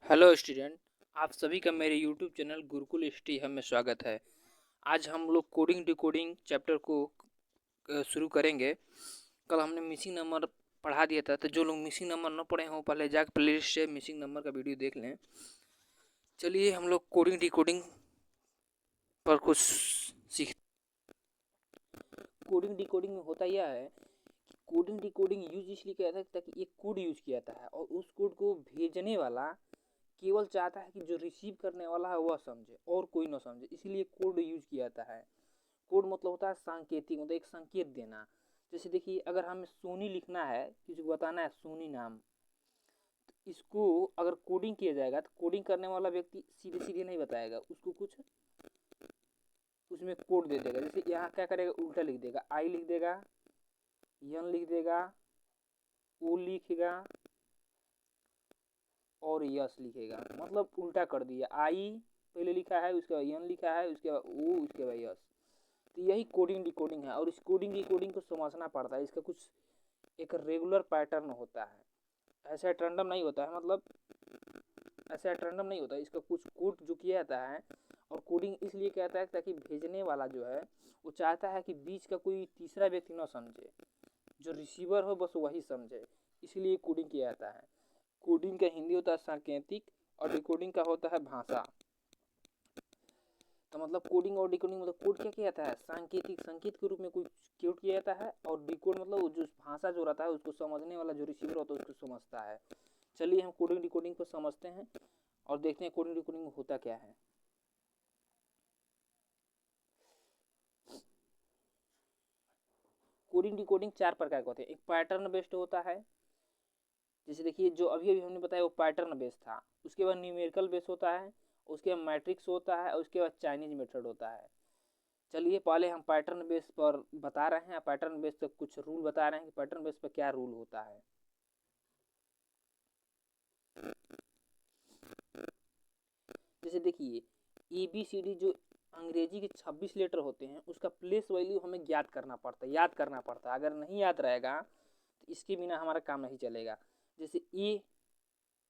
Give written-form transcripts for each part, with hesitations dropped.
Hello student, आप सभी का मेरे YouTube channel Gurukul study hub में स्वागत है। आज हम लोग कोडिंग डिकोडिंग चैप्टर को शुरू करेंगे। कल हमने मिसिंग नंबर पढ़ा दिया था, तो जो लोग मिसिंग नंबर न पढ़े हों पहले जाकर प्लेलिस्ट से मिसिंग नंबर का वीडियो देख लें। चलिए हम लोग कोडिंग डिकोडिंग पर कुछ सीख। कोडिंग डिकोडिंग में होता यह है, कोडिंग डिकोडिंग यूज इसलिए किया था ताकि एक कोड यूज किया जाता है और उस कोड को भेजने वाला केवल चाहता है कि जो रिसीव करने वाला है वह समझे और कोई ना समझे, इसलिए कोड यूज किया जाता है। कोड मतलब होता है सांकेतिक, मतलब एक संकेत देना। जैसे देखिए, अगर हमें सोनी लिखना है, किसी को बताना है सोनी नाम, तो इसको अगर कोडिंग किया जाएगा तो कोडिंग करने वाला व्यक्ति सीधे सीधे नहीं बताएगा, उसको कुछ उसमें कोड दे देगा। जैसे यहाँ क्या करेगा, उल्टा लिख देगा, आई लिख देगा, यन लिख देगा, ओ लिखेगा और यस लिखेगा, मतलब उल्टा कर दिया। आई पहले लिखा है, उसके बाद यन लिखा है, उसके बाद ओ, उसके बाद यस। तो यही कोडिंग डिकोडिंग है और इस कोडिंग डिकोडिंग को समझना पड़ता है। इसका कुछ एक रेगुलर पैटर्न होता है, ऐसा ट्रेंडम नहीं होता है, मतलब ऐसा ट्रेंडम नहीं होता है। इसका कुछ कोड जो किया जाता है, और कोडिंग इसलिए कहता है ताकि भेजने वाला जो है वो चाहता है कि बीच का कोई तीसरा व्यक्ति ना समझे, जो रिसीवर हो बस वही समझे, इसलिए कोडिंग किया जाता है। कोडिंग का हिंदी होता है सांकेतिक और डिकोडिंग का होता है भाषा। तो मतलब कोडिंग और डिकोडिंग, मतलब कोड क्या किया जाता है, सांकेतिक संकेत के रूप में कोई कोड किया जाता है, और डिकोड मतलब जो भाषा जो रहता है उसको समझने वाला जो रिसीवर होता है उसको समझता है। चलिए हम कोडिंग डिकोडिंग को समझते हैं और देखते हैं कोडिंग डिकोडिंग में होता क्या है। कोडिंग डिकोडिंग चार प्रकार के होते हैं। एक पैटर्न बेस्ड होता है, जैसे देखिए जो अभी अभी हमने बताया वो पैटर्न बेस्ड था। उसके बाद न्यूमेरिकल बेस्ड होता है, उसके बाद मैट्रिक्स होता है, और उसके बाद चाइनीज मेथड होता है। चलिए पहले हम पैटर्न बेस पर बता रहे हैं, पैटर्न बेस पर कुछ रूल बता रहे हैं कि पैटर्न बेस पर क्या रूल होता है। जैसे देखिए, ABCD जो अंग्रेजी के 26 लेटर होते हैं उसका प्लेस वैल्यू हमें ज्ञात करना पड़ता है, याद करना पड़ता है। अगर नहीं याद रहेगा तो इसके बिना हमारा काम नहीं चलेगा। जैसे A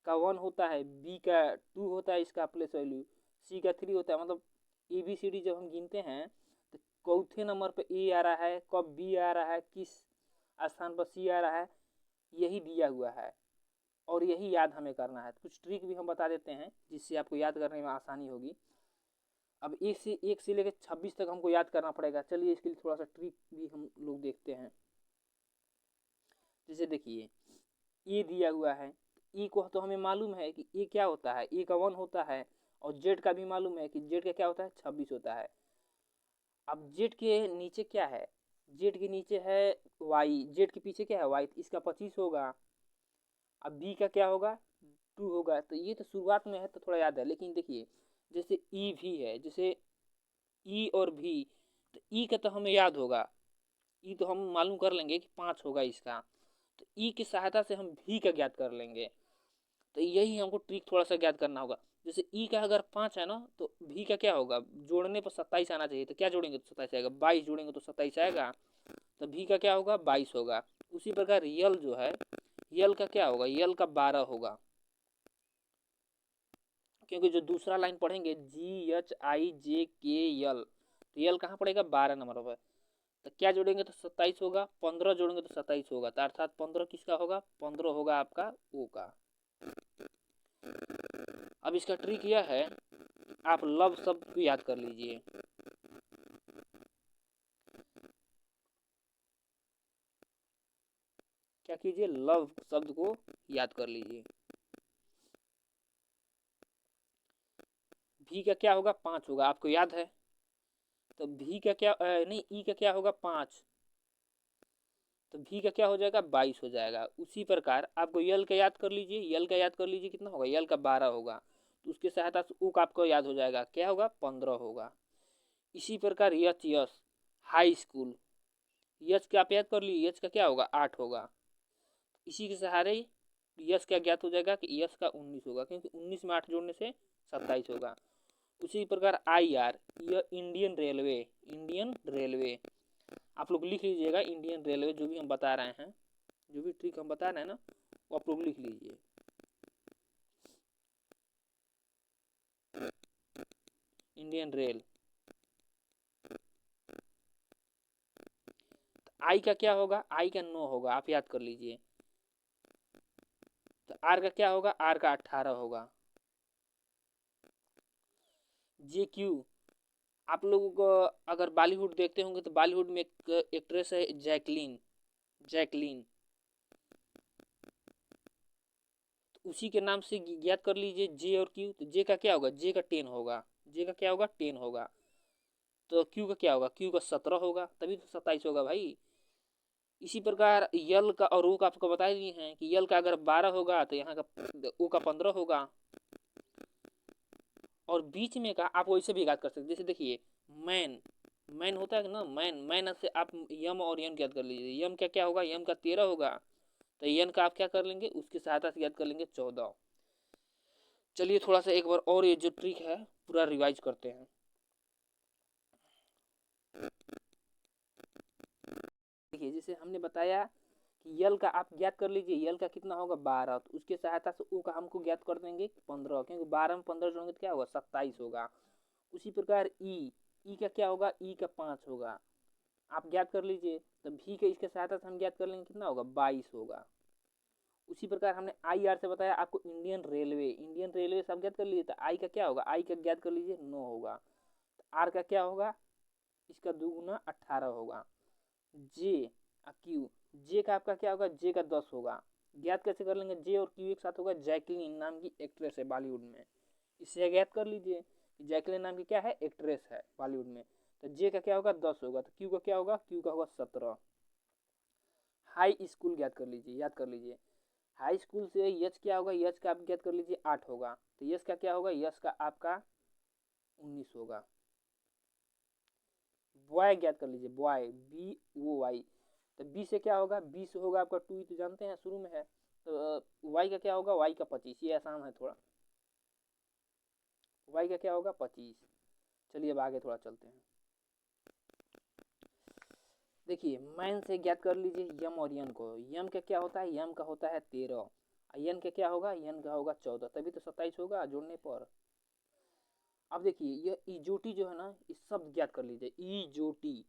का 1 होता है, B का 2 होता है, इसका प्लेस वैल्यू C का 3 होता है। मतलब ABCD जब हम गिनते हैं तो चौथे नंबर पर A आ रहा है, कब B आ रहा है, किस स्थान पर C आ रहा है, यही दिया हुआ है और यही याद हमें करना है। कुछ ट्रिक भी हम बता देते हैं जिससे आपको याद करने में आसानी होगी। अब एक से लेकर 26 तक हमको याद करना पड़ेगा। चलिए इसके लिए थोड़ा सा ट्रिक भी हम लोग देखते हैं। जैसे देखिए, ए दिया हुआ है, ई को तो हमें मालूम है कि ए क्या होता है, ए का 1 होता है, और जेड का भी मालूम है कि जेड का क्या होता है, 26 होता है। अब जेड के नीचे क्या है, जेड के नीचे है वाई, जेड के पीछे क्या है, वाई, तो इसका 25 होगा। अब बी का क्या होगा, 2 होगा। तो ये तो शुरुआत में है तो थोड़ा याद है, लेकिन देखिए जैसे ई भी है, जैसे ई और भी, तो ई का तो हमें याद होगा, ई तो हम मालूम कर लेंगे कि 5 होगा इसका, तो ई की सहायता से हम भी का ज्ञात कर लेंगे। तो यही हमको ट्रिक थोड़ा सा ज्ञात करना होगा। जैसे ई का अगर 5 है ना, तो भी का क्या होगा, जोड़ने पर 27 आना चाहिए, तो क्या जोड़ेंगे तो 27 आएगा, 22 जोड़ेंगे तो 27 आएगा, तो भी का क्या होगा, 22 होगा। उसी प्रकार यल जो है, यल का क्या होगा, यल का 12 होगा, क्योंकि जो दूसरा लाइन पढ़ेंगे GHIJKL, तो यल कहाँ पड़ेगा, 12 नंबर पर। तो क्या जोड़ेंगे तो 27 होगा, 15 जोड़ेंगे तो 27 होगा, तो अर्थात 15 किसका होगा, 15 होगा आपका ओ का। अब इसका ट्रिक यह है, आप लव शब्द को याद कर लीजिए। क्या कीजिए, लव शब्द को याद कर लीजिए। भी का क्या होगा, 5 होगा, आपको याद है। तो भी का क्या नहीं, ई का क्या होगा, 5, तो भी का क्या हो जाएगा, 22 हो जाएगा। उसी प्रकार आपको यल का याद कर लीजिए, यल का याद कर लीजिए, कितना होगा, यल का 12 होगा, तो उसकी सहायता से ऊ का आपको याद हो जाएगा, क्या होगा, 15 होगा। इसी प्रकार यच, यस हाई स्कूल, यच का आप याद कर लीजिए, यच का क्या होगा, 8 होगा। इसी के सहारे यस क्या ज्ञात हो जाएगा कि यस का 19 होगा, क्योंकि 19 में 8 जोड़ने से 27 होगा। उसी प्रकार IR, यह इंडियन रेलवे, इंडियन रेलवे आप लोग लिख लीजिएगा, इंडियन रेलवे जो भी हम बता रहे हैं, जो भी ट्रिक हम बता रहे हैं ना, वो आप लोग लिख लीजिए। Indian rail. आई का क्या होगा, आई का 9 होगा, आप याद कर लीजिए। तो आर का क्या होगा, आर का 18 होगा। जे क्यू, आप लोगों को अगर बॉलीवुड देखते होंगे तो बॉलीवुड में एक एक्ट्रेस है जैकलीन, जैकलीन, तो उसी के नाम से याद कर लीजिए जे और क्यू। तो जे का क्या होगा, जे का 10 होगा, जे का क्या होगा 10 होगा। तो क्यू का क्या होगा, क्यू का 17 होगा, तभी तो 27 होगा भाई। इसी प्रकार यल का और ओ का आपको बता दिए हैं कि यल का अगर 12 होगा तो यहाँ का ओ का 15 होगा। और बीच में का आप वैसे भी याद कर सकते, जैसे देखिए मैन, मैन होता है ना, मैन, मैन से आप यम और यन याद कर लीजिए। यम का क्या होगा, यम का 13 होगा, तो यन का आप क्या कर लेंगे, उसकी सहायता से याद कर लेंगे 14। चलिए थोड़ा सा एक बार और ये जो ट्रिक है पूरा रिवाइज करते हैं। देखिए जैसे हमने बताया कि यल का आप ज्ञात कर लीजिए, यल का कितना होगा 12, तो उसके सहायता से ओ का हमको ज्ञात कर देंगे 15, क्योंकि 12 में 15 जोड़ेंगे तो क्या होगा 27 होगा। उसी प्रकार ई का क्या होगा, ई का 5 होगा, आप ज्ञात कर लीजिए। तो भी के इसके सहायता से हम ज्ञात कर लेंगे कितना होगा 22 होगा। उसी प्रकार हमने आई आर से बताया आपको इंडियन रेलवे, इंडियन रेलवे से आप ज्ञात कर लीजिए, तो आई का क्या होगा, आई का ज्ञात कर लीजिए 9 होगा। तो आर का क्या होगा, इसका 2 गुना 18 होगा। जे क्यू, जे का आपका क्या होगा, जे का 10 होगा। ज्ञात कैसे कर लेंगे, जे और क्यू एक साथ होगा, जैकलीन नाम की एक्ट्रेस है बॉलीवुड में, इससे ज्ञात कर लीजिए कि जैकलीन नाम की क्या है, एक्ट्रेस है बॉलीवुड में। तो जे का क्या होगा 10 होगा, तो क्यू का क्या होगा, क्यू का होगा 17। हाई स्कूल ज्ञात कर लीजिए, याद कर लीजिए, हाई स्कूल से यच क्या होगा, यच का आप ज्ञात कर लीजिए 8 होगा, तो यस का क्या होगा, यस का आपका 19 होगा। बॉय ज्ञात कर लीजिए, बॉय बी ओ वाई, तो बी से क्या होगा, बी से होगा आपका 2 तो जानते हैं शुरू में है। तो वाई का क्या होगा, वाई का 25, ये आसान है थोड़ा, वाई का क्या होगा 25। चलिए अब आगे थोड़ा चलते हैं। देखिए मैन से ज्ञात कर लीजिए यम और यन को, यम का क्या होता है, यम का होता है 13, यन का क्या होगा, यन का होगा 14, तभी तो 27 होगा जोड़ने पर। अब देखिए यह इजोटी जो है ना, इस शब्द ज्ञात कर लीजिए, इजोटी,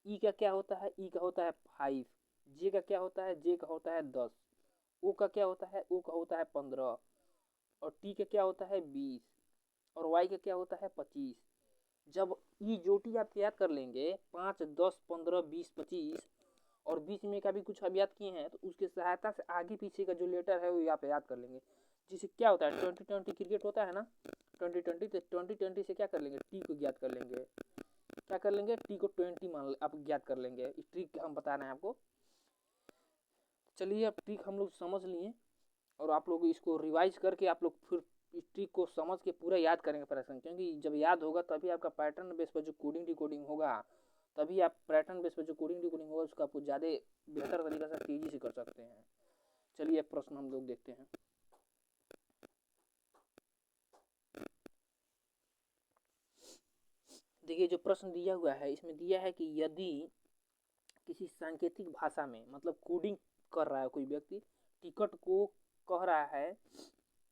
ई का क्या होता है, ई का होता है 5, जे का क्या होता है, जे का होता है 10, ओ का क्या होता है, ओ का होता है 15, और टी का क्या होता है 20, और वाई का क्या होता है 25। जब ई जोटी आप याद कर लेंगे 5, 10, 15, 20, 25 और बीच में का भी कुछ हम याद किए हैं, तो उसकी सहायता से आगे पीछे का जो लेटर है वो आप याद कर लेंगे। जिसे क्या होता है 2020 क्रिकेट होता है ना, 2020, तो 2020 से क्या कर लेंगे, टी को ज्ञात कर लेंगे, क्या कर लेंगे, टी को 20 मान आप ज्ञात कर लेंगे। इस ट्रिक हम बता रहे हैं आपको। चलिए अब ट्रिक हम लोग समझ लिए, और आप लोग इसको रिवाइज करके आप लोग फिर इस ट्रिक को समझ के पूरा याद करेंगे पैटर्न, क्योंकि जब याद होगा तभी आपका पैटर्न बेस पर जो कोडिंग डिकोडिंग होगा, तभी आप पैटर्न बेस पर जो कोडिंग डिकोडिंग होगा उसका आपको ज़्यादा बेहतर तरीके से तेज़ी से कर सकते हैं। चलिए अब प्रश्न हम लोग देखते हैं। देखिए जो प्रश्न दिया हुआ है इसमें दिया है कि यदि किसी सांकेतिक भाषा में मतलब कोडिंग कर रहा है कोई व्यक्ति, टिकट को कह रहा है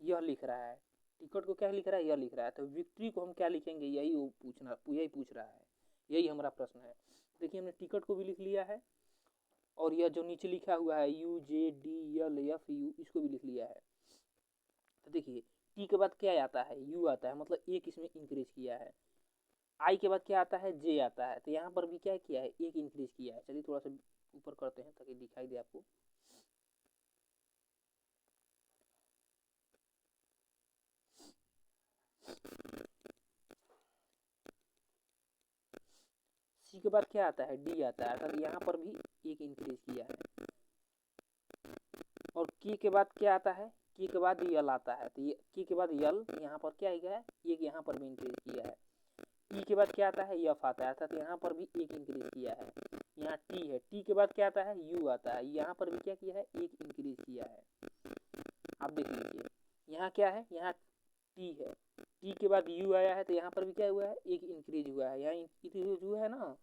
यह लिख रहा है, टिकट को क्या लिख रहा है, यह लिख रहा है, तो विक्ट्री को हम क्या लिखेंगे, यही वो यही पूछ रहा है, यही हमारा प्रश्न है। देखिए हमने टिकट को भी लिख लिया है, और यह जो नीचे लिखा हुआ है you J D L F you, इसको भी लिख लिया है। तो देखिए टी के बाद क्या आता है, यू आता है, मतलब एक इसमें इंक्रीज किया है। आई के बाद क्या आता है, जे आता है, तो यहाँ पर भी क्या किया है, एक इंक्रीज किया है। चलिए थोड़ा सा ऊपर करते हैं ताकि दिखाई दे आपको। सी के बाद क्या आता है, डी आता है, अर्थात यहाँ पर भी एक इंक्रीज किया है। और की के बाद क्या आता है, की के बाद यल आता है, तो ये की के बाद यल यहाँ पर क्या है, एक यहाँ पर भी इंक्रीज किया है। ई के बाद क्या आता है, यफ आता है, अर्थात यहाँ पर भी एक इंक्रीज किया है। यहाँ टी है, टी के बाद क्या आता है, यू आता है, यहाँ पर भी क्या किया है, एक इंक्रीज किया है। आप देख लीजिए यहाँ क्या है, यहाँ टी है, टी के बाद यू आया है, तो यहाँ पर भी क्या हुआ है, एक इंक्रीज हुआ है, यहाँ इंक्रीज हुआ है ना।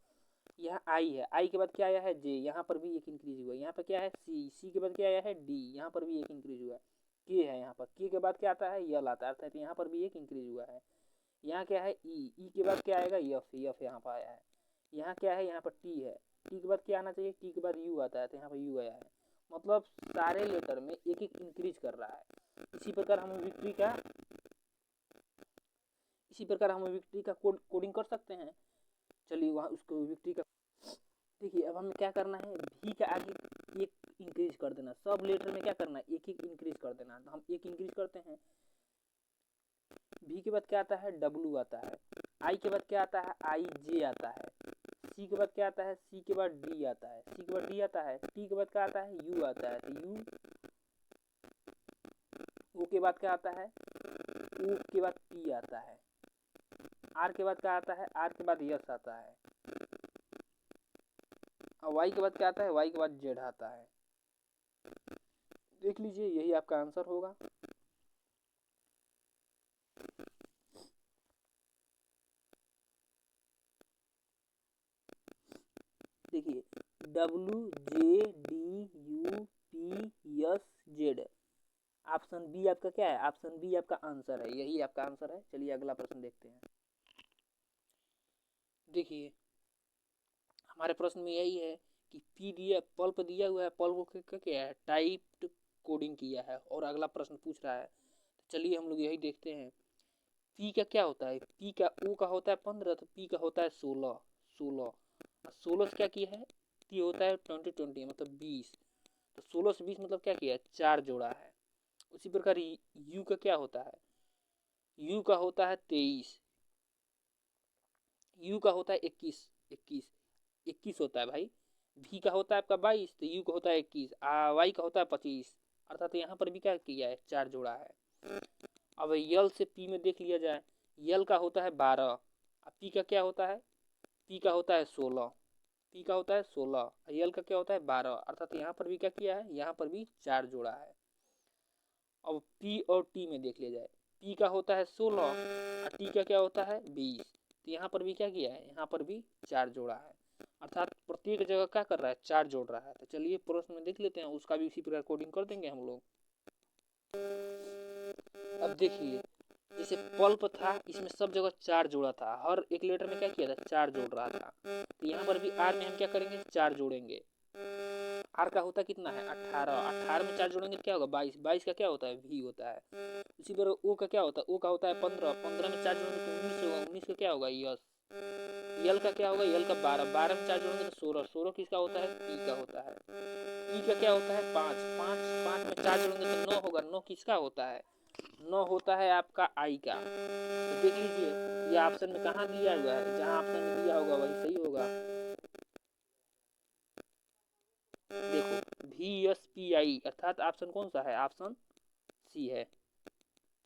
यहाँ आई है, आई के बाद क्या आया है, जे, यहाँ पर भी एक इंक्रीज हुआ है। यहाँ पर क्या है, सी, सी के बाद क्या आया है, डी, यहाँ पर भी एक इंक्रीज हुआ है। के है यहाँ पर, के बाद क्या आता है, यल आता है, अर्थात यहाँ पर भी एक इंक्रीज हुआ है। यहाँ क्या है ई के बाद क्या आएगा यफ यहाँ पर आया है। यहाँ क्या है, यहाँ पर टी है, टी के बाद क्या आना चाहिए, टी के बाद यू आता है, तो यहाँ पर यू आया है। मतलब सारे लेटर में एक एक इंक्रीज कर रहा है। इसी प्रकार हम विक्ट्री का कोडिंग कर सकते हैं। चलिए वहाँ उसको विक्ट्री का देखिए। अब हमें क्या करना है, भी का आगे एक इंक्रीज कर देना। सब लेटर में क्या करना है, एक एक इंक्रीज कर देना। तो हम एक इंक्रीज करते हैं। भी के बाद क्या आता है, डब्लू आता है। आई के बाद क्या आता है, आई जे आता है। सी के बाद क्या आता है, सी के बाद डी आता है। सी के बाद डी आता है। टी के बाद क्या आता है, यू आता है, तो यू। ओ के बाद क्या आता है, ओ के बाद पी आता है। आर के बाद क्या आता है, आर के बाद यस आता है। और वाई के बाद क्या आता है, वाई के बाद जेड आता है। देख लीजिए, यही आपका आंसर होगा। देखिए W J D U P S Z. Option B आपका क्या है, ऑप्शन बी आपका आंसर है, यही आपका आंसर है। चलिए अगला प्रश्न देखते हैं। देखिए हमारे प्रश्न में यही है कि पी दिया, पल्प दिया हुआ है, पल्प को क्या है, टाइप्ड कोडिंग किया है, और अगला प्रश्न पूछ रहा है। तो चलिए हम लोग यही देखते हैं। पी का क्या होता है, पी का ओ का होता है 15, तो पी का होता है 16। 16 से क्या किया है, पी होता है 20 मतलब 20, तो 16 से 20 मतलब क्या किया है, 4 जोड़ा है। उसी प्रकार यू का क्या होता है, यू का होता है 23, यू का होता है 21, 21 होता है भाई। भी का होता है आपका 22, तो यू का होता है 21, वाई का होता है 25, अर्थात यहाँ पर भी क्या किया है, 4 जोड़ा है। अब यल से पी में देख लिया जाए। यल का होता है 12, और पी का क्या होता है, पी का होता है 16, पी का होता है 16, यल का क्या होता है 12, अर्थात यहाँ पर भी क्या किया है, यहाँ पर भी 4 जोड़ा है। अब पी और टी में देख लिया जाए। पी का होता है 16 और टी का क्या होता है 20, तो यहाँ पर भी क्या किया है, यहाँ पर भी 4 जोड़ा है, अर्थात प्रत्येक जगह क्या कर रहा है, 4 जोड़ रहा है। तो चलिए प्रश्न में देख लेते हैं, उसका भी उसी प्रकार कोडिंग कर देंगे हम लोग। अब देखिए जैसे पल्प था, इसमें सब जगह 4 जोड़ा था, हर एक लेटर में क्या किया था, 4 जोड़ रहा था। तो यहाँ पर भी आर में हम क्या करेंगे, 4 जोड़ेंगे। आर का होता कितना है 18, 18 में 4 जोड़ेंगे क्या होगा 22, 22 का क्या होता है भी होता है। इसी तरह ओ का क्या होता है, ओ का होता है 15, 15 में 4 जोड़ेंगे तो 19 होगा, 19 का क्या होगा यस। यल का क्या होगा, यल का 12, 12 में 4 जोड़ेंगे तो 16, 16 किसका होता है, पी का होता है। ई का क्या होता है 5, 5, 5 में 4 जोड़ेंगे तो 9 होगा, 9 किसका होता है, 9 होता है आपका आई का। तो देख लीजिए ये ऑप्शन में कहाँ दिया हुआ है, जहाँ ऑप्शन में दिया होगा वही सही होगा। देखो वी एस पी आई, अर्थात ऑप्शन कौन सा है, ऑप्शन सी है।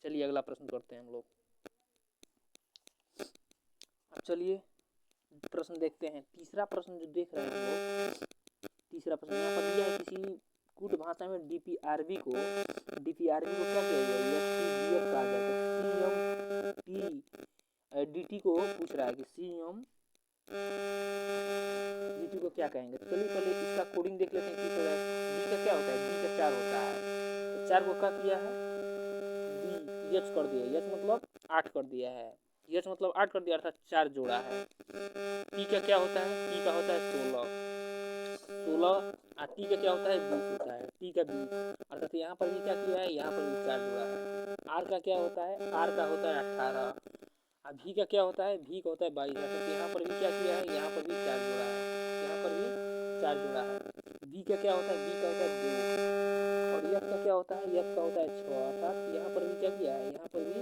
चलिए अगला प्रश्न करते हैं हम लोग। अब चलिए प्रश्न देखते हैं। तीसरा प्रश्न जो देख रहे हैं हम लोग, तीसरा प्रश्न यहाँ पर दिया है किसी कुट भाषा में डीपीआरबी को क्या किया जाएगा, कहा जाता है डी को पूछ रहा है कि डी को क्या कहेंगे। तो चलिए पहले इसका कोडिंग देख लेते हैं किस तरह है। डी का क्या होता है, डी का 4 होता है, तो 4 को क्या किया है, डी यच कर दिया, यच मतलब 8 कर दिया है, यच मतलब 8 कर दिया, अर्थात 4 जोड़ा है। पी का क्या होता है, पी का होता है 16, 16 और टी का क्या होता है 20 होता है, टी का 20, अर्थात यहाँ पर भी क्या किया है, यहाँ पर भी 4 जोड़ा है। आर का क्या होता है, आर का होता है 18, और भी का क्या होता है, भी का होता है 22, अर्थात यहाँ पर भी क्या किया है, यहाँ पर भी 4 जोड़ा है, यहाँ पर भी 4 जोड़ा है। बी का क्या होता है, बी का होता है 2, और यफ का क्या होता है, यफ का होता है 6, अर्थात यहाँ पर भी क्या किया है, यहाँ पर भी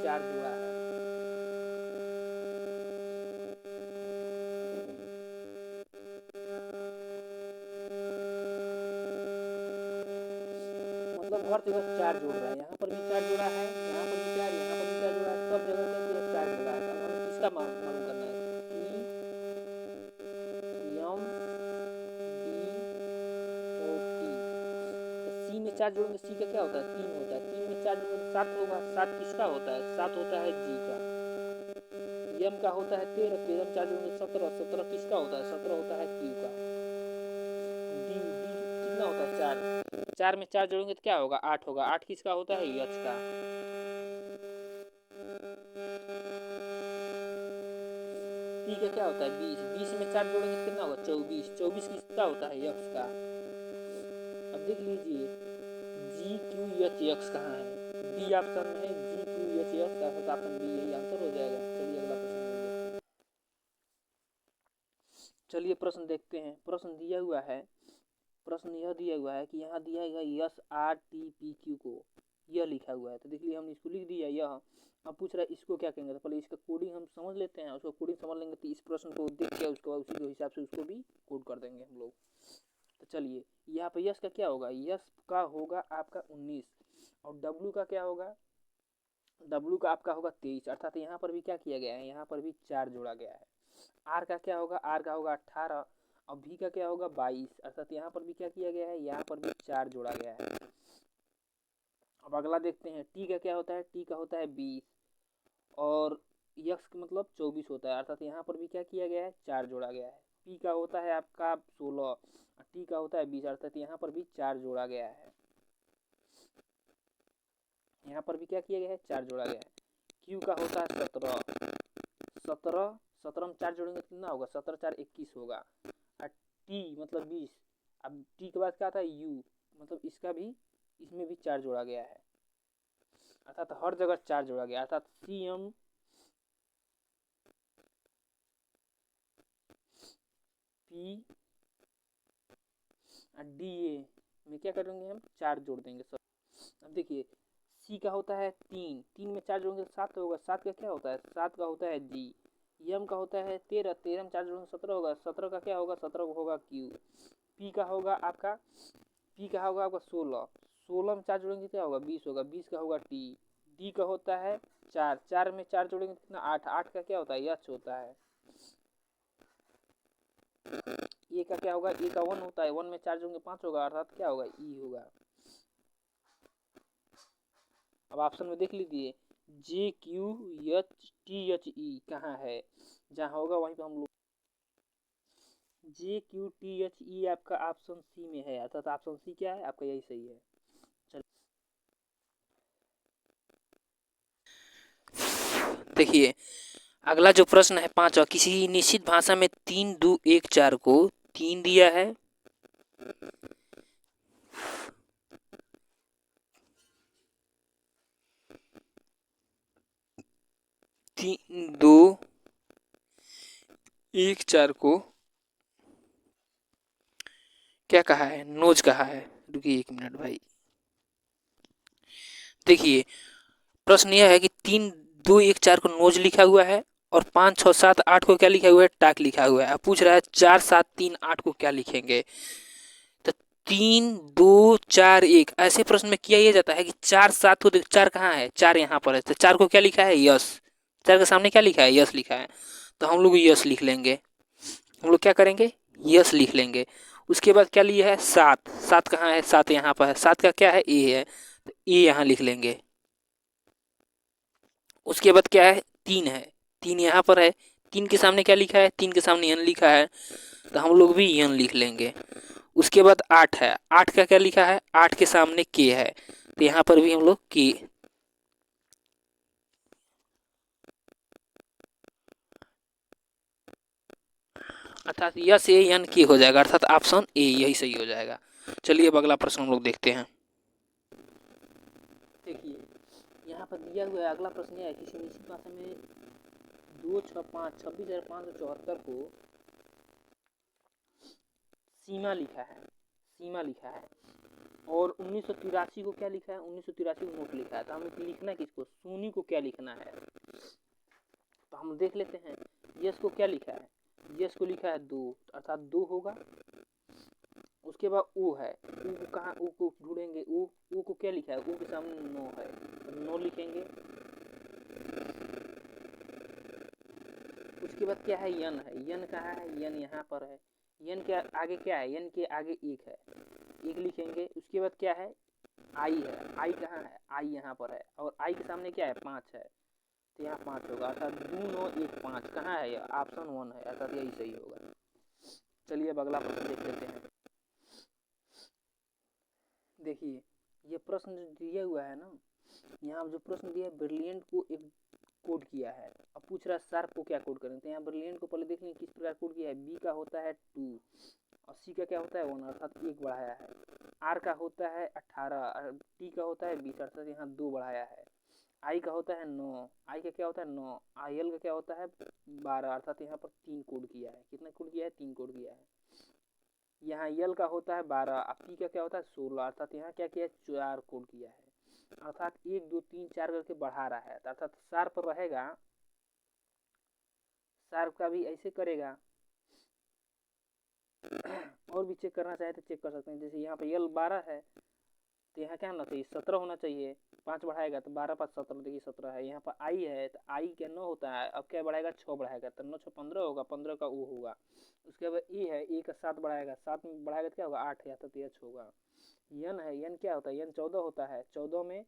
4 जोड़ा है। मतलब हर जगह 4 जोड़ रहा है, यहाँ पर भी 4 जोड़ा है, यहाँ पर भी 4, यहाँ पर भी 4 जोड़ा है, सब जगह क्या 4 जोड़ा है। हमें किसका मालूम करना है, एम डी ओ टी। सी में 4 जोड़ेंगे, सी का क्या होता है 3 होता है, 3 में 4 जोड़ेंगे 7 होगा, 7 किसका होता है, 7 होता है जी का। एम का होता है 13, 13 में 4 जोड़ेंगे 17, 17 किसका होता है, 17 होता है क्यू का। डी कितना कितना होता है 4, 4 में 4 जोड़ेंगे तो क्या होगा 8 होगा। 8 किसका होता है यक्ष का। टी का क्या होता है 20, 20 में 4 जोड़ेंगे तो कितना होगा 24, 24 किसका होता है यक्ष का। अब देख लीजिए जी क्यू एच यक्ष कहाँ है, डी ऑप्शन में है जी क्यू एच यक्ष का, तो ऑप्शन बी यही आंसर हो जाएगा। चलिए अगला प्रश्न, चलिए प्रश्न देखते हैं। प्रश्न दिया हुआ है, प्रश्न यह दिया हुआ है कि यहाँ दिया गया yes R T P Q को यह लिखा हुआ है, तो देखिए हमने इसको लिख दिया यह। अब पूछ रहा है इसको क्या कहेंगे, तो पहले इसका कोडिंग हम समझ लेते हैं। उसको कोडिंग समझ लेंगे तो इस प्रश्न को देख के उसके बाद उसी के हिसाब से उसको भी कोड कर देंगे हम लोग। तो चलिए यहाँ पे यस का क्या होगा, यस का होगा आपका 19 और डब्लू का क्या होगा, डब्लू का आपका होगा 23, अर्थात यहाँ पर भी क्या किया गया है, यहाँ पर भी 4 जोड़ा गया है। आर का क्या होगा, आर का होगा 18 और भी का क्या होगा 22, अर्थात यहाँ पर भी क्या किया गया है, यहाँ पर भी 4 जोड़ा गया है। अब अगला देखते हैं टी का क्या होता है, टी का होता है 20 और यक्स का मतलब 24 होता है, अर्थात यहाँ पर भी क्या किया गया है 4 जोड़ा गया है। पी का होता है आपका 16, टी का होता है 20, अर्थात यहाँ पर भी 4 जोड़ा गया है। यहाँ पर भी क्या किया गया है 4 जोड़ा गया है। क्यू का होता है 17, 17 में 4 जोड़ेंगे कितना होगा 17 4 21 होगा। और टी मतलब 20, अब टी के बाद क्या आता है यू, मतलब इसका भी इसमें भी 4 जोड़ा गया है, अर्थात हर जगह 4 जोड़ा गया, अर्थात C M P D A में क्या करेंगे हम 4 जोड़ देंगे सब। अब देखिए सी का होता है 3, 3 में 4 जोड़ेंगे तो 7 होगा, 7 का क्या होता है 7 का होता है जी। एम का होता है 13, 13 में 4 जोड़ेंगे 17 होगा, 17 का क्या होगा 17 का होगा क्यू। पी का होगा आपका 16, 16 में 4 जोड़ेंगे क्या होगा 20 होगा, 20 का होगा टी। डी का होता है 4, 4 में 4 जोड़ेंगे कितना 8, 8 का क्या होता है यच होता है। ए का क्या होगा, ए का 1 होता है, 1 में 4 जोड़ेंगे 5 होगा, अर्थात क्या होगा ई होगा। अब ऑप्शन में देख लीजिए J Q H T H E कहाँ है, जहाँ होगा वहीं पर हम लोग J Q T H E आपका ऑप्शन सी में है, अर्थात ऑप्शन सी क्या है आपका यही सही है। देखिए अगला जो प्रश्न है 5वां, किसी निश्चित भाषा में 3 2 1 4 को 3 दिया है, 3 2 1 4 को क्या कहा है नोज कहा है। रुकिए 1 मिनट भाई, देखिए प्रश्न यह है कि 3 2 1 4 को नोज लिखा हुआ है और 5 6 7 8 को क्या लिखा हुआ है टाक लिखा हुआ है। अब पूछ रहा है 4 7 3 8 को क्या लिखेंगे, तो 3 2 4 1 ऐसे प्रश्न में किया यह जाता है कि 4 7 को 4 कहाँ है 4 यहाँ पर है, तो 4 को क्या लिखा है यस, 4 के सामने क्या लिखा है यस लिखा है, तो हम लोग यस लिख लेंगे। हम लोग क्या करेंगे यस लिख लेंगे। उसके बाद क्या लिया है 7, 7 कहाँ है 7 यहाँ पर है, 7 का क्या है ए है, तो ए यहाँ लिख लेंगे। उसके बाद क्या है 3 है, 3 यहाँ पर है, 3 के सामने क्या लिखा है 3 के सामने एन लिखा है, तो हम लोग भी एन लिख लेंगे। उसके बाद 8 है, 8 का क्या लिखा है 8 के सामने के है, तो यहाँ पर भी हम लोग के, अर्थात यस ए एन के हो जाएगा, अर्थात ऑप्शन ए यही सही हो जाएगा। चलिए अब अगला प्रश्न हम लोग देखते हैं। देखिए यहाँ पर दिया हुआ है अगला प्रश्न यह है किसी निश्चित भाषा में 2 6 5 26,574 को सीमा लिखा है, सीमा लिखा है और 1983 को क्या लिखा है 1983 को नोट लिखा है, तो हमें लिखना है किसको सोनी को क्या लिखना है, तो हम देख लेते हैं यस को क्या लिखा है, यस को लिखा है 2, अर्थात 2 होगा। उसके बाद ओ है, ओ को कहाँ ओ को ढूंढेंगे, ओ को क्या लिखा है ओ के सामने 9 है, तो 9 लिखेंगे। उसके बाद क्या है यन है, यन कहाँ है यन यहाँ पर है, यन के आगे क्या है यन के आगे 1 है, 1 लिखेंगे। उसके बाद क्या है आई है, आई कहाँ है आई यहाँ पर है और आई के सामने क्या है 5 है, तो यहाँ 5 होगा, अर्थात 2 9 1 5 कहाँ है ऑप्शन 1 है, अर्थात यही सही होगा। चलिए अब अगला प्रश्न देख लेते हैं। देखिए ये प्रश्न जो दिया हुआ है ना, यहाँ जो प्रश्न दिया है ब्रिलियंट को एक कोड किया है। अब पूछ रहा है शार्प को क्या कोड करें, तो यहाँ ब्रिलियंट को पहले देख लें किस प्रकार कोड किया है। बी का होता है 2 और सी का क्या होता है 1 अर्थात 1 बढ़ाया है। आर का होता है 18, टी का होता है 20 अर्थात यहाँ 2 बढ़ाया है। आई का होता है 9, आई का क्या होता है 9, आई एल का क्या होता है 12 अर्थात यहाँ पर 3 कोड किया है। कितना कोड किया है 3 कोड किया है। यहाँ यल का होता है 12 और पी का क्या होता है 16 अर्थात यहाँ क्या किया है 4 कोड किया है। अर्थात 1 2 3 4 करके बढ़ा रहा है, अर्थात शार्प रहेगा। शार्प का भी ऐसे करेगा। और भी चेक करना चाहे तो चेक कर सकते हैं। जैसे यहाँ पे यल 12 है तो यहाँ क्या होना चाहिए 17 होना चाहिए। 5 बढ़ाएगा तो 12 5 17, देखिए 17 है। यहाँ पर आई है तो आई क्या 9 होता है, अब क्या बढ़ाएगा 6 बढ़ाएगा तो 9 6 15 होगा, 15 का वो होगा। उसके बाद ए है, ए का 7 बढ़ाएगा, 7 में बढ़ाएगा तो क्या होगा 8 या तो एच होगा। यन है, यन क्या होता है यन 14 होता है, 14 में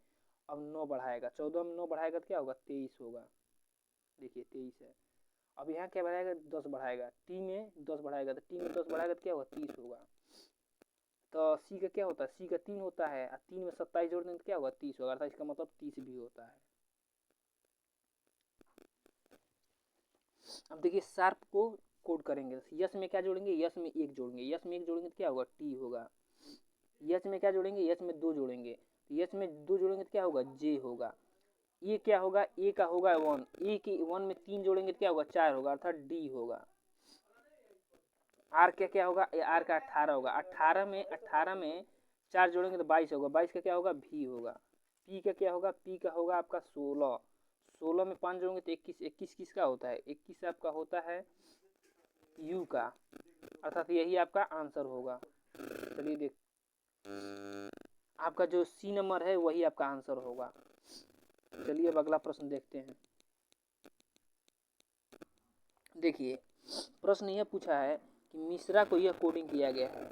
अब 9 बढ़ाएगा, 14 में 9 बढ़ाएगा तो क्या होगा 23 होगा। देखिए 23 है। अब यहाँ क्या बढ़ाएगा 10 बढ़ाएगा, टी में 10 बढ़ाएगा तो टी में 10 बढ़ाएगा तो क्या होगा 30 होगा। तो सी का क्या होता है सी का 3 होता है और 3 में 27 जोड़ देंगे तो क्या होगा 30 होगा, अर्थात इसका मतलब 30 भी होता है। अब देखिए शार्प को कोड करेंगे। यस में क्या जोड़ेंगे यस में 1 जोड़ेंगे, यस में 1 जोड़ेंगे तो क्या होगा टी होगा। यस में क्या जोड़ेंगे यस में 2 जोड़ेंगे, यस में 2 जोड़ेंगे तो क्या होगा जे होगा। ये क्या होगा ए का होगा 1, ए की 1 में 3 जोड़ेंगे तो क्या होगा 4 होगा अर्थात डी होगा। आर क्या क्या होगा आर का 18 होगा, 18 में 4 जोड़ेंगे तो 22 होगा, 22 का क्या होगा भी होगा। पी का क्या होगा पी का होगा आपका 16, 16 में 5 जोड़ेंगे तो 21, 21 किसका होता है 21 आपका होता है यू का, अर्थात यही आपका आंसर होगा। चलिए देख आपका जो सी नंबर है वही आपका आंसर होगा। चलिए अब अगला प्रश्न देखते हैं। देखिए प्रश्न यह पूछा है कि मिश्रा को यह कोडिंग किया गया है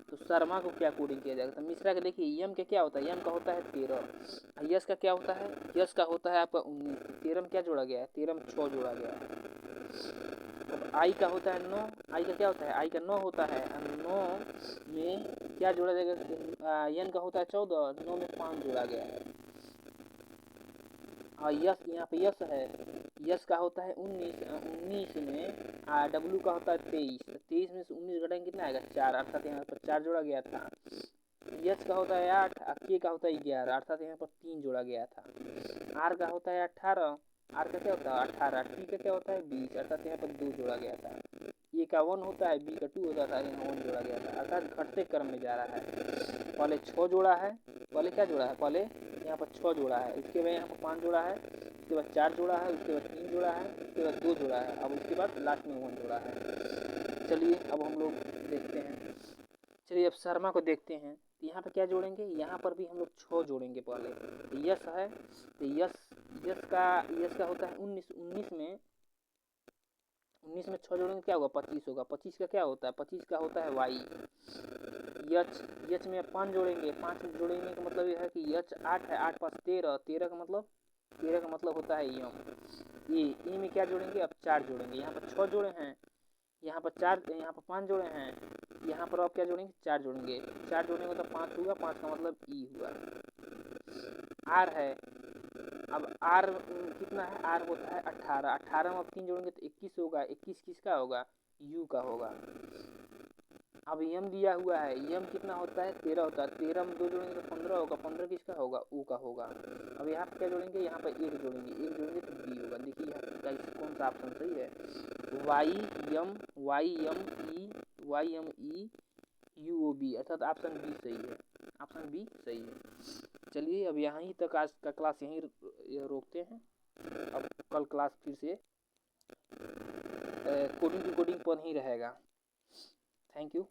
तो शर्मा को क्या कोडिंग किया जाएगा। तो मिश्रा का देखिए यम का क्या होता है यम का होता है 13, यश का क्या होता है यश का होता है आपका 19, 13 में क्या जोड़ा गया है 13 में 6 जोड़ा गया है। अब आई का होता है 9, आई का क्या होता है आई का 9 होता है, 9 में क्या जोड़ा जाएगा यन का होता है 14, 9 में 5 जोड़ा गया है। और यस यहाँ पे यस है, यस का होता है 19, 19 में डब्लू का होता है 23, 23 में से 19 घटाएंगे कितना आएगा 4 अर्थात यहाँ पर 4 जोड़ा गया था। यस का होता है 8 और के का होता है 11 अर्थात यहाँ पर 3 जोड़ा गया था। आर का होता है 18, आर का क्या होता है 18, टी का क्या होता है 20 अर्थात यहाँ पर 2 जोड़ा गया था। ए का 1 होता है बी का 2 होता था, यहाँ 1 जोड़ा गया था अर्थात घटते क्रम में जा रहा है। पहले 6 जोड़ा है, पहले क्या जोड़ा है पहले यहाँ पर 6 जोड़ा है, उसके बाद यहाँ पर 5 जोड़ा है, उसके बाद 4 जोड़ा है, उसके बाद 3 जोड़ा है, उसके बाद 2 जोड़ा है, अब उसके बाद लास्ट में 1 जोड़ा है। चलिए अब हम लोग देखते हैं। चलिए अब शर्मा को देखते हैं। तो यहाँ पर क्या जोड़ेंगे यहाँ पर भी हम लोग 6 जोड़ेंगे। पहले तो यस है तो यस का होता है 19, 19 में 6 जोड़ेंगे क्या होगा 25 होगा। 25 का क्या होता है 25 का होता है वाई। यच में 5 जोड़ेंगे, 5 जोड़ेंगे का मतलब यह है कि यच 8 है, 8 5 13, 13 का मतलब होता है यम। ए में क्या जोड़ेंगे अब 4 जोड़ेंगे, यहाँ पर 6 जोड़े हैं, यहाँ पर 4, यहाँ पर 5 जोड़े हैं, यहाँ पर आप क्या जोड़ेंगे 4 जोड़ेंगे, 4 जोड़ेंगे तो 5 होगा, 5 का मतलब ई हुआ। आर है, अब आर कितना है आर होता है 18, 18 में आप 3 जोड़ेंगे तो 21 होगा, 21 किसका होगा यू का होगा। अब यम दिया हुआ है, यम कितना होता है 13 होता है, 13 में 2 जोड़ेंगे तो 15 होगा, 15 किसका होगा ऊ का होगा। अब यहाँ पर क्या जोड़ेंगे यहाँ पर 1 जोड़ेंगे, 1 जोड़ेंगे तो बी होगा। देखिए यहाँ पर कौन सा ऑप्शन सही है Y M E U O B अर्थात ऑप्शन बी सही है, ऑप्शन बी सही है। चलिए अब यहीं तक आज का क्लास यहीं रोकते हैं। अब कल क्लास फिर से कोडिंग पर ही रहेगा। Thank you.